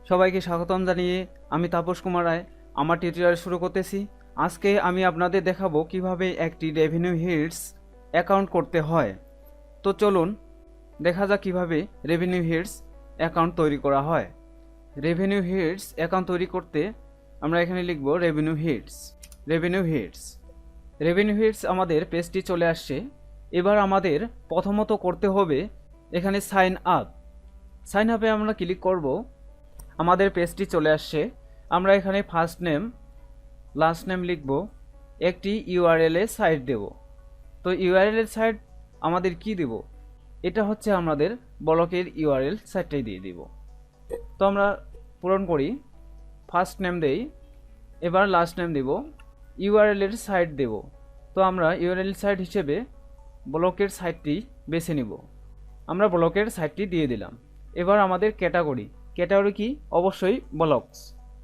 সবাইকে স্বাগতম জানিয়ে আমি তাপস কুমার রায় আমার টিউটোরিয়াল শুরু করতেছি। আজকে আমি আপনাদের দেখাবো কিভাবে একটি রেভিনিউ হিটস অ্যাকাউন্ট করতে হয়। তো চলুন দেখা যাক কিভাবে রেভিনিউ হিটস অ্যাকাউন্ট তৈরি করা হয়। রেভিনিউ হিটস অ্যাকাউন্ট তৈরি করতে আমরা এখানে লিখব রেভিনিউ হিটস। রেভিনিউ হিটস আমাদের পেজটি চলে আসছে। এবার আমাদের প্রথমত করতে হবে এখানে সাইন আপে আমরা ক্লিক করব। আমাদের পেজটি চলে আসছে। আমরা এখানে ফার্স্ট নেম লাস্ট নেম লিখব, একটি ইউআরএল এ সাইট দেব। তো ইউআরএল এর সাইট আমাদের কি দেব? এটা হচ্ছে আমাদের ব্লকের ইউআরএল সাইটটাই দিয়ে দিব। তো আমরা পূরণ করি, ফার্স্ট নেম দেই, এবার লাস্ট নেম দেব, ইউআরএল এর সাইট দেব। তো আমরা ইউআরএল সাইট হিসেবে ব্লকের সাইটটি বেছে নিব। আমরা ব্লকের সাইটটি দিয়ে দিলাম। এবার আমাদের ক্যাটাগরি কি? অবশ্যই ব্লকস।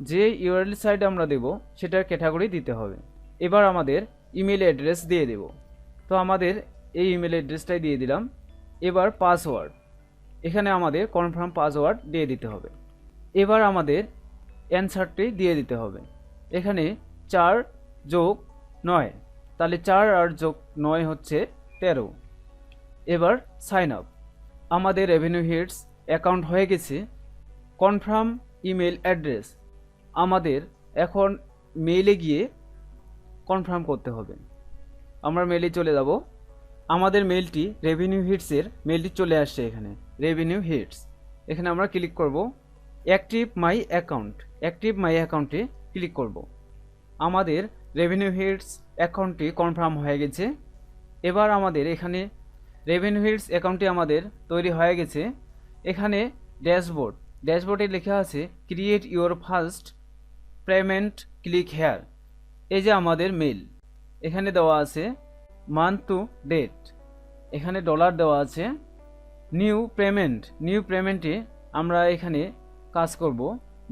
যে ইউআরএল সাইট আমরা দেব সেটার ক্যাটাগরি দিতে হবে। এবার আমাদের ইমেল অ্যাড্রেস দিয়ে দেব। তো আমাদের এই ইমেল অ্যাড্রেসটাই দিয়ে দিলাম। এবার পাসওয়ার্ড, এখানে আমাদের কনফার্ম পাসওয়ার্ড দিয়ে দিতে হবে। এবার আমাদের অ্যানসারটি দিয়ে দিতে হবে। এখানে 4 + 9, তাহলে 4 আর যোগ 9 হচ্ছে 13। এবার সাইন আপ। আমাদের রেভিনিউ হিটস অ্যাকাউন্ট হয়ে গেছে। কনফার্ম ইমেল অ্যাড্রেস, আমাদের এখন মেইলে গিয়ে কনফার্ম করতে হবে। আমরা মেইলে চলে যাব। আমাদের মেইলটি রেভিনিউ হিটসের মেইলটি চলে আসছে। এখানে রেভিনিউ হিটস, এখানে আমরা ক্লিক করব। অ্যাক্টিভ মাই অ্যাকাউন্টে ক্লিক করব। আমাদের রেভিনিউ হিটস অ্যাকাউন্টটি কনফার্ম হয়ে গেছে। এবার আমাদের এখানে রেভিনিউ হিটস অ্যাকাউন্টটি আমাদের তৈরি হয়ে গেছে। এখানে ড্যাশবোর্ডে লেখা আছে create your first payment, click here. এই যে আমাদের মেল, এখানে দেওয়া আছে মান্থ টু ডেট, এখানে ডলার দেওয়া আছে। নিউ পেমেন্টে আমরা এখানে কাজ করব।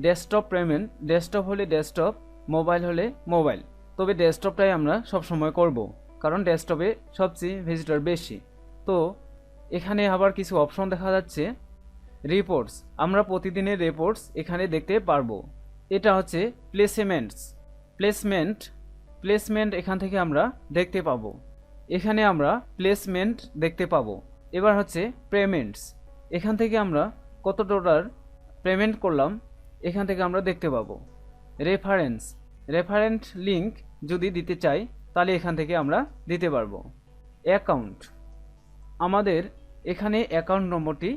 ডেস্কটপ পেমেন্ট, ডেস্কটপ হলে ডেস্কটপ, মোবাইল হলে মোবাইল। তবে ডেস্কটপটাই আমরা সবসময় করব, কারণ ডেস্কটপে সবচেয়ে ভিজিটর বেশি। তো এখানে আবার কিছু অপশন দেখা যাচ্ছে। রিপোর্টস, আমরা প্রতিদিনের রিপোর্টস এখানে দেখতে পারবো। এটা হচ্ছে প্লেসমেন্ট এখান থেকে আমরা দেখতে পাবো। এখানে আমরা প্লেসমেন্ট দেখতে পাবো। এবার হচ্ছে পেমেন্টস, এখান থেকে আমরা কত ডলার পেমেন্ট করলাম এখান থেকে আমরা দেখতে পাবো। রেফারেন্স লিংক যদি দিতে চাই তাহলে এখান থেকে আমরা দিতে পারবো। অ্যাকাউন্ট, আমাদের এখানে অ্যাকাউন্ট নম্বরটি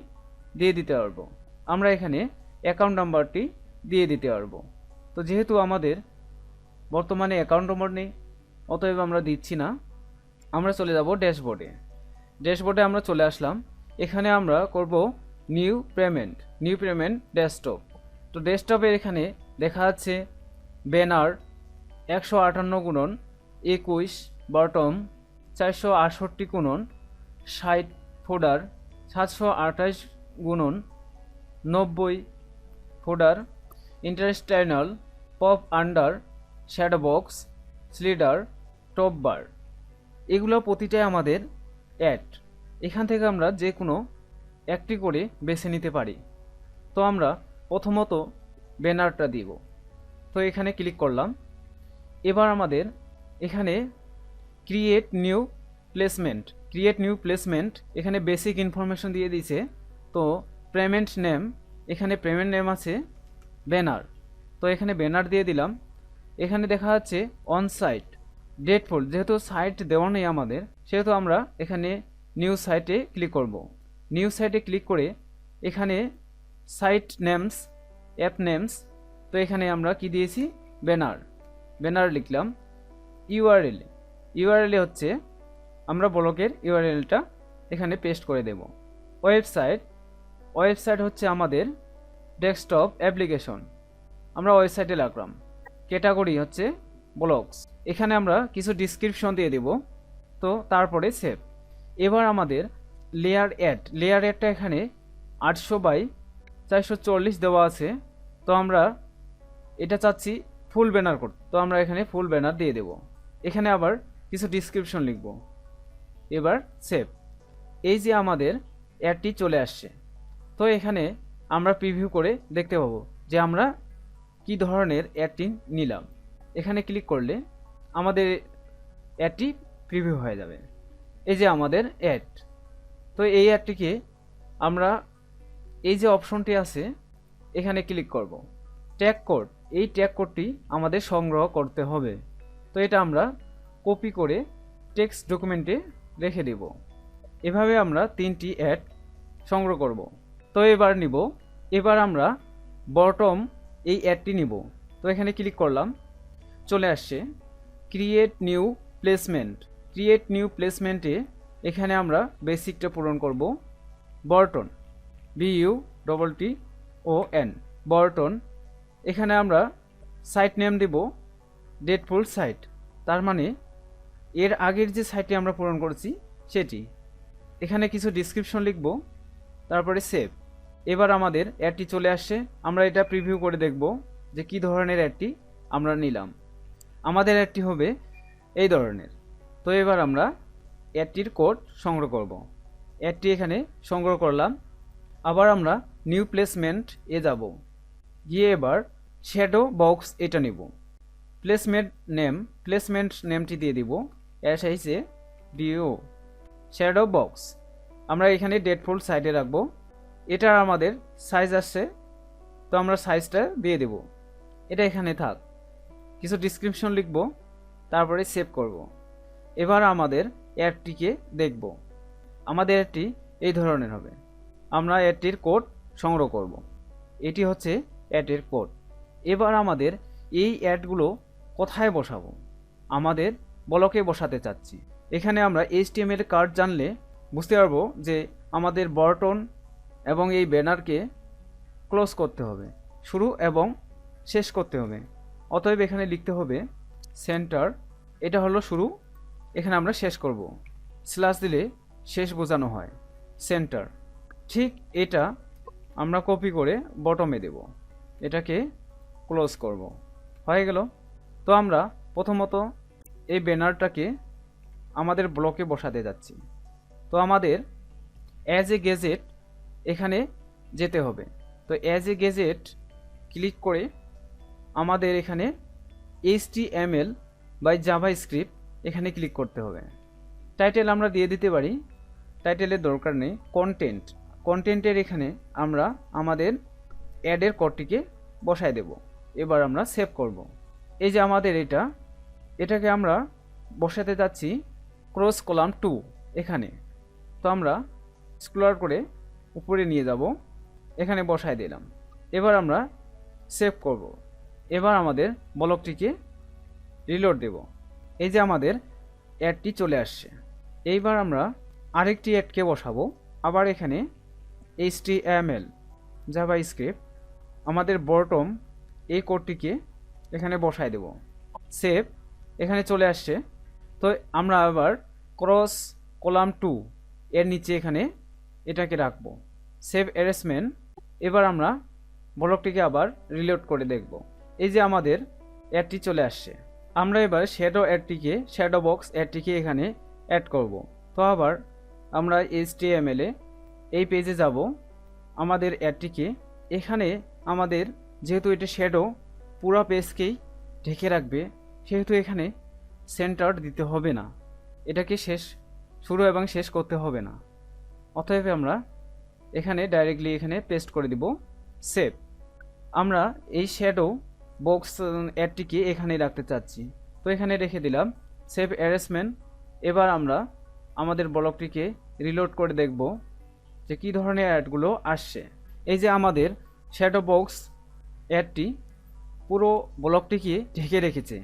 দিয়ে দিতে পারবো। আমরা এখানে অ্যাকাউন্ট নাম্বারটি দিয়ে দিতে পারবো। তো যেহেতু আমাদের বর্তমানে অ্যাকাউন্ট নম্বর নেই, অতএব আমরা দিচ্ছি না। আমরা চলে যাব ড্যাশবোর্ডে আমরা চলে আসলাম। এখানে আমরা করব নিউ পেমেন্ট ডেস্কটপ। তো ডেস্কটপের এখানে দেখা যাচ্ছে banner 158x21, bottom 468x60, folder 728x90, folder interstitial, pop under, shadow box, slider, top bar. এগুলো প্রতিটাই আমাদের অ্যাড। এখান থেকে আমরা যে কোনো একটি করে বেছে নিতে পারি। তো আমরা প্রথমত ব্যানারটা দিব। তো এখানে ক্লিক করলাম। এবার আমাদের এখানে ক্রিয়েট নিউ প্লেসমেন্ট, এখানে বেসিক ইনফরমেশন দিয়ে দিয়েছে। তো পেমেন্ট নেম, এখানে পেমেন্ট নেম আছে ব্যানার। তো এখানে ব্যানার দিয়ে দিলাম। এখানে দেখা যাচ্ছে অন সাইট ডেটফুল, যেহেতু সাইট দেওয়া নেই আমাদের, সেহেতু আমরা এখানে নিউ সাইটে ক্লিক করব। নিউ সাইটে ক্লিক করে এখানে সাইট নেমস, অ্যাপ নেমস, তো এখানে আমরা কি দিয়েছি ব্যানার লিখলাম। ইউআরএল হচ্ছে আমরা ব্লকের ইউআরএলটা এখানে পেস্ট করে দেব। ওয়েবসাইট হচ্ছে আমাদের ডেস্কটপ অ্যাপ্লিকেশন, আমরা ওয়েবসাইটে রাখলাম। ক্যাটাগরি হচ্ছে ব্লকস, এখানে আমরা কিছু ডিসক্রিপশন দিয়ে দেব। তো তারপরে সেভ। এবার আমাদের লেয়ার অ্যাডটা এখানে 800x440 দেওয়া আছে। তো আমরা এটা চাচ্ছি ফুল ব্যানার করতে, তো আমরা এখানে ফুল ব্যানার দিয়ে দেব। এখানে আবার কিছু ডিসক্রিপশন লিখব। এবার সেভ। এই যে আমাদের অ্যাডটি চলে আসছে। তো এখানে আমরা প্রিভিউ করে দেখতে পাবো যে আমরা কি ধরনের অ্যাডটি নিলাম। এখানে ক্লিক করলে আমাদের অ্যাডটি প্রিভিউ হয়ে যাবে। এই যে আমাদের অ্যাড, তো এই অ্যাডটিকে আমরা এই যে অপশনটি আছে এখানে ক্লিক করব। ট্যাগ কোড, এই ট্যাগ কোডটি আমাদের সংগ্রহ করতে হবে। তো এটা আমরা কপি করে টেক্সট ডকুমেন্টে রেখে দেব। এভাবে আমরা 3টি অ্যাড সংগ্রহ করব। তো এবার আমরা বটম এই অ্যাডটি নিব। তো এখানে ক্লিক করলাম, চলে আসছে create new placement. Create new প্লেসমেন্টে এখানে আমরা বেসিকটা পূরণ করব। বর্টন, BUTTON, বর্টন। এখানে আমরা সাইট নেম দেব ডেডপুল সাইট, তার মানে এর আগের যে সাইটটি আমরা পূরণ করেছি সেটি। এখানে কিছু ডিসক্রিপশন লিখব, তারপরে সেভ। এবার আমাদের অ্যাডটি চলে আসছে। আমরা এটা প্রিভিউ করে দেখব যে কি ধরনের অ্যাডটি আমরা নিলাম। আমাদের অ্যাডটি হবে এই ধরনের। তো এবার আমরা অ্যাডটির কোড সংগ্রহ করব। অ্যাডটি এখানে সংগ্রহ করলাম। আবার আমরা নিউ প্লেসমেন্ট এ যাব, গিয়ে এবার শ্যাডো বক্স এটা নিব। প্লেসমেন্ট নেমটি দিয়ে দিব SHADO, শ্যাডো বক্স। আমরা এখানে ডেডফুল সাইডে রাখবো। এটা আমাদের সাইজ আসছে, তো আমরা সাইজটা দিয়ে দেব। এটা এখানে থাক। কিছু ডিসক্রিপশন লিখব, তারপরে সেভ করব। এবার আমাদের অ্যাডটিকে দেখব। আমাদের অ্যাডটি এই ধরনের হবে। আমরা অ্যাডটির কোড সংগ্রহ করব। এটি হচ্ছে অ্যাডের কোড। এবার আমাদের এই অ্যাডগুলো কোথায় বসাবো? আমাদের ব্লকে বসাতে চাচ্ছি। এখানে আমরা HTML কার্ড জানলে বুঝতে পারবো যে আমাদের বটন এবং এই ব্যানারকে ক্লোজ করতে হবে, শুরু এবং শেষ করতে হবে। অতএব এখানে লিখতে হবে সেন্টার, এটা হলো শুরু, এখানে আমরা শেষ করব। স্ল্যাশ দিলে শেষ বোঝানো হয়, সেন্টার। ঠিক এটা আমরা কপি করে বটমে দেব, এটাকে ক্লোজ করব। হয়ে গেল। তো আমরা প্রথমত এই ব্যানারটাকে আমাদের ব্লকে বসাতে যাচ্ছি। তো আমাদের অ্যাজ এ গেজেট এখানে যেতে হবে। তো অ্যাজ এ গেজেট ক্লিক করে আমাদের এখানে HTML বাই জাভাস্ক্রিপ্ট এখানে ক্লিক করতে হবে। টাইটেল আমরা দিয়ে দিতে পারি, টাইটেলের দরকার নেই। কন্টেন্টের এখানে আমরা আমাদের অ্যাডের কোডটিকে বসায় দেব। এবার আমরা সেভ করব। এই যে আমাদের এটাকে আমরা বসাতে যাচ্ছি ক্রস কলাম 2 এখানে। তো আমরা স্ক্রল করে উপরে নিয়ে যাব, এখানে বসায় দিলাম। এবার আমরা সেভ করব। এবার আমাদের ব্লকটিকে রিলোড দেব। এই যে আমাদের অ্যাডটি চলে আসছে। এইবার আমরা আরেকটি অ্যাডকে বসাবো। আবার এখানে HTML জাভাস্ক্রিপ্ট আমাদের বটম এই কোডটিকে এখানে বসায় দেব। সেভ, এখানে চলে আসছে। তো আমরা আবার ক্রস কলাম 2 এর নিচে এখানে এটাকে রাখবো, সেভ অ্যারেঞ্জমেন্ট। এবার আমরা ব্লকটিকে আবার রিলোড করে দেখব। এই যে আমাদের অ্যাডটি চলে আসছে। আমরা এবার শ্যাডো বক্স অ্যাডটিকে এখানে অ্যাড করব। তো আবার আমরা HTML এ এই পেজে যাব। আমাদের অ্যাডটিকে এখানে আমাদের যেহেতু এটা শ্যাডো পুরো পেজকেই ঢেকে রাখবে, সেহেতু এখানে সেন্টার দিতে হবে না, এটাকে শুরু এবং শেষ করতে হবে না। অতএব আমরা এখানে ডাইরেক্টলি এখানে পেস্ট করে দিব। সেভ। আমরা এই শ্যাডো বক্স অ্যাডটিকে এখানে রাখতে চাচ্ছি, তো এখানে রেখে দিলাম, সেভ অ্যারেঞ্জমেন্ট। এবার আমরা আমাদের ব্লকটিকে রিলোড করে দেখব যে কী ধরনের অ্যাডগুলো আসছে। এই যে আমাদের শ্যাডো বক্স অ্যাডটি পুরো ব্লকটিকে ঢেকে রেখেছে।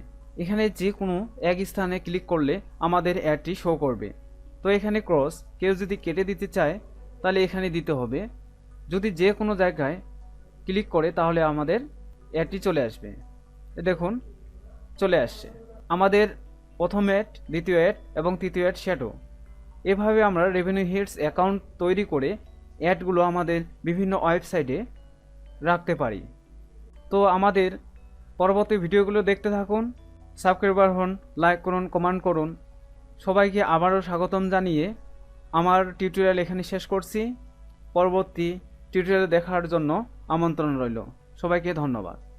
এখানে যে কোনো এক স্থানে ক্লিক করলে আমাদের অ্যাডটি শো করবে। তো এখানে ক্রস কেউ যদি কেটে দিতে চায় তাহলে এখানে দিতে হবে। যদি যে কোনো জায়গায় ক্লিক করে তাহলে আমাদের অ্যাডটি চলে আসবে। দেখুন চলে আসছে আমাদের প্রথম অ্যাড, দ্বিতীয় অ্যাড এবং তৃতীয় অ্যাড শ্যাডো। এভাবে আমরা রেভিনিউ হিটস অ্যাকাউন্ট তৈরি করে অ্যাডগুলো আমাদের বিভিন্ন ওয়েবসাইটে রাখতে পারি। তো আমাদের পরবর্তী ভিডিওগুলো দেখতে থাকুন, সাবস্ক্রাইবার হন, লাইক করুন, কমেন্ট করুন। সবাইকে আবারও স্বাগতম জানিয়ে আমার টিউটোরিয়াল এখানে শেষ করছি। পরবর্তী টিউটোরিয়াল দেখার জন্য আমন্ত্রণ রইল। সবাইকে ধন্যবাদ।